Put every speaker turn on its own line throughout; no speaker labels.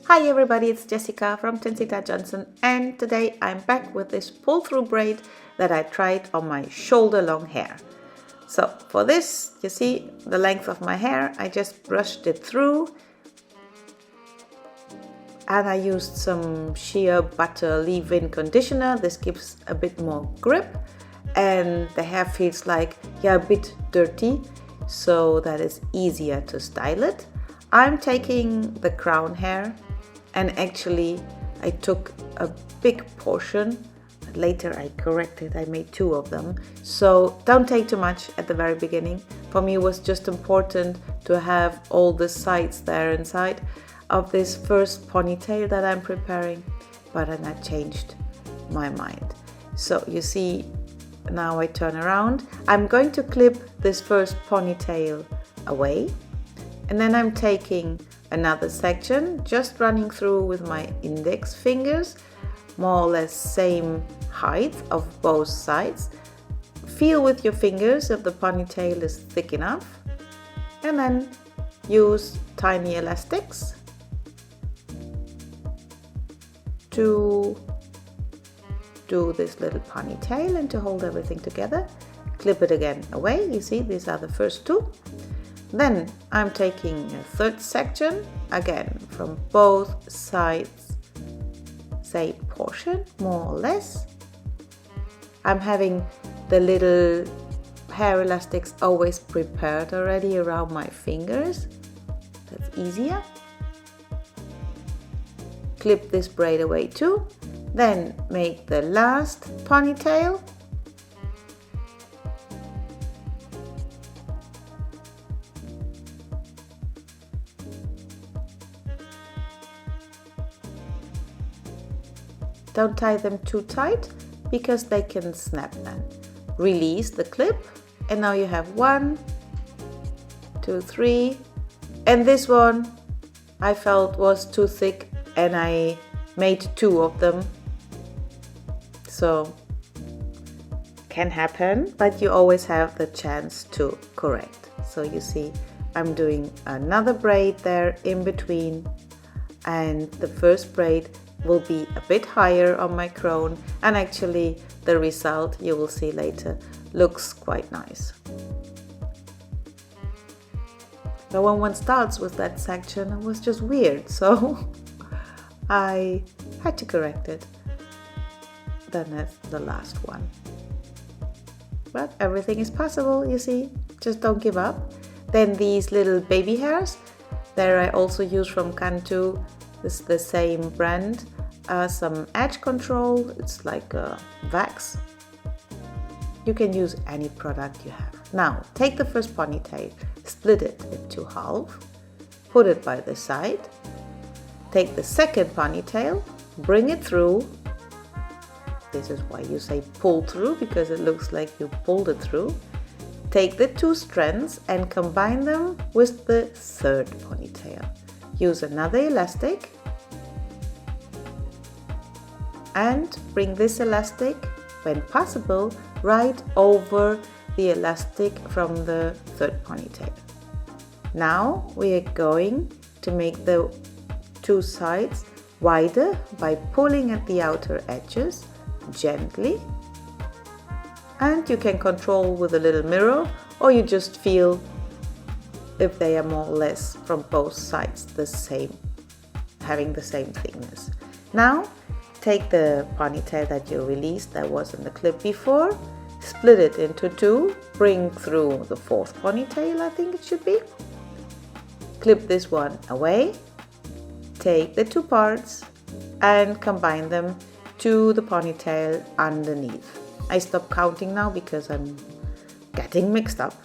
Hi everybody, it's Jessica from Tensita Johnson, and today I'm back with this pull-through braid that I tried on my shoulder long hair. So for this, you see the length of my hair, I just brushed it through and I used some sheer butter leave-in conditioner. This gives a bit more grip and the hair feels like a bit dirty, so that it's easier to style it. I'm taking the crown hair, and actually I took a big portion. Later I corrected, I made 2 of them. So don't take too much at the very beginning. For me it was just important to have all the sides there inside of this first ponytail that I'm preparing, but then I changed my mind. So you see, now I turn around. I'm going to clip this first ponytail away, and then I'm taking another section, just running through with my index fingers, more or less same height of both sides. Feel with your fingers if the ponytail is thick enough, and then use tiny elastics to do this little ponytail and to hold everything together. Clip it again away. You see, these are the first 2. Then I'm taking a third section, again from both sides, same portion, more or less. I'm having the little hair elastics always prepared already around my fingers. That's easier. Clip this braid away too. Then make the last ponytail. Don't tie them too tight because they can snap then. Release the clip, and now you have 1, 2, 3, and this one I felt was too thick and I made 2 of them. So can happen, but you always have the chance to correct. So you see, I'm doing another braid there in between, and the first braid will be a bit higher on my crown, and actually the result, you will see later, looks quite nice. But when one starts with that section, it was just weird, so I had to correct it. Then that's the last one. But everything is possible, you see, just don't give up. Then these little baby hairs, there I also use from Cantu. This is the same brand. Some edge control, it's like wax. You can use any product you have. Now take the first ponytail, split it into half, put it by the side. Take the second ponytail, bring it through. This is why you say pull through, because it looks like you pulled it through. Take the 2 strands and combine them with the third ponytail. Use another elastic and bring this elastic, when possible, right over the elastic from the third ponytail. Now we are going to make the 2 sides wider by pulling at the outer edges gently, and you can control with a little mirror, or you just feel if they are more or less from both sides the same, having the same thickness. Now take the ponytail that you released that was in the clip before, split it into 2, bring through the 4th ponytail, I think it should be. Clip this one away, take the 2 parts and combine them to the ponytail underneath. I stop counting now because I'm getting mixed up.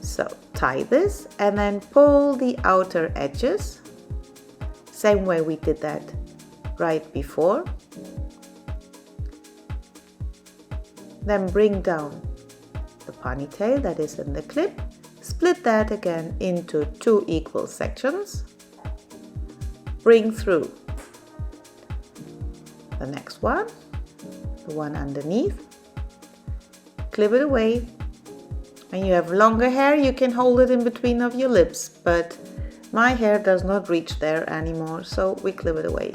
So tie this and then pull the outer edges, same way we did that right before. Then bring down the ponytail that is in the clip, split that again into 2 equal sections, bring through the next one, the one underneath, clip it away. When you have longer hair, you can hold it in between of your lips, but My hair does not reach there anymore, so we clip it away.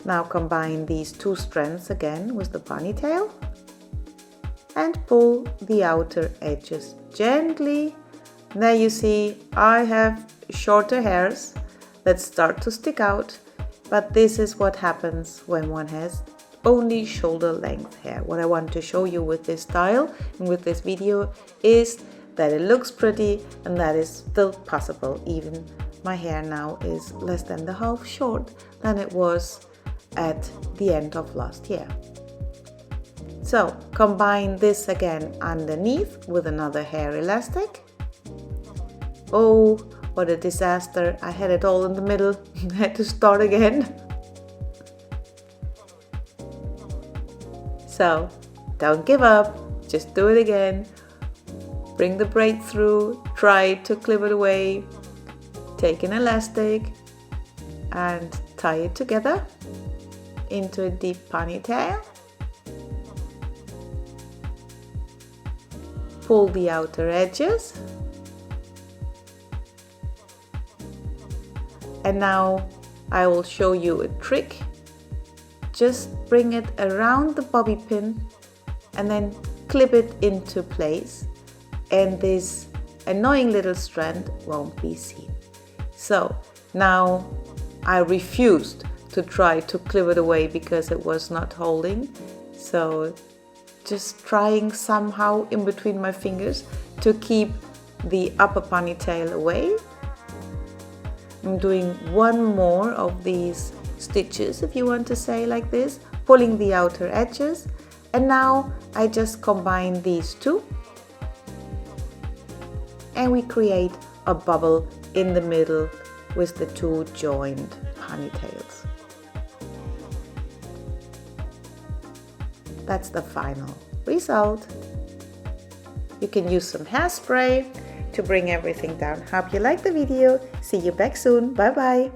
Now combine these two strands again with the ponytail and pull the outer edges gently. There you see I have shorter hairs that start to stick out, but this is what happens when one has only shoulder length hair. What I want to show you with this style and with this video is that it looks pretty and that is still possible. Even my hair now is less than the half short than it was at the end of last year. So combine this again underneath with another hair elastic. Oh, what a disaster. I had it all in the middle. I had to start again. So don't give up, just do it again. Bring the braid through, try to clip it away, take an elastic and tie it together into a deep ponytail. Pull the outer edges. And now I will show you a trick. Just bring it around the bobby pin and then clip it into place, and this annoying little strand won't be seen. So now I refused to try to clip it away because it was not holding. So just trying somehow in between my fingers to keep the upper ponytail away. I'm doing one more of these stitches, if you want to say like this, pulling the outer edges, and now I just combine these two and we create a bubble in the middle with the two joined ponytails. That's the final result. You can use some hairspray to bring everything down. Hope you like the video. See you back soon. Bye bye.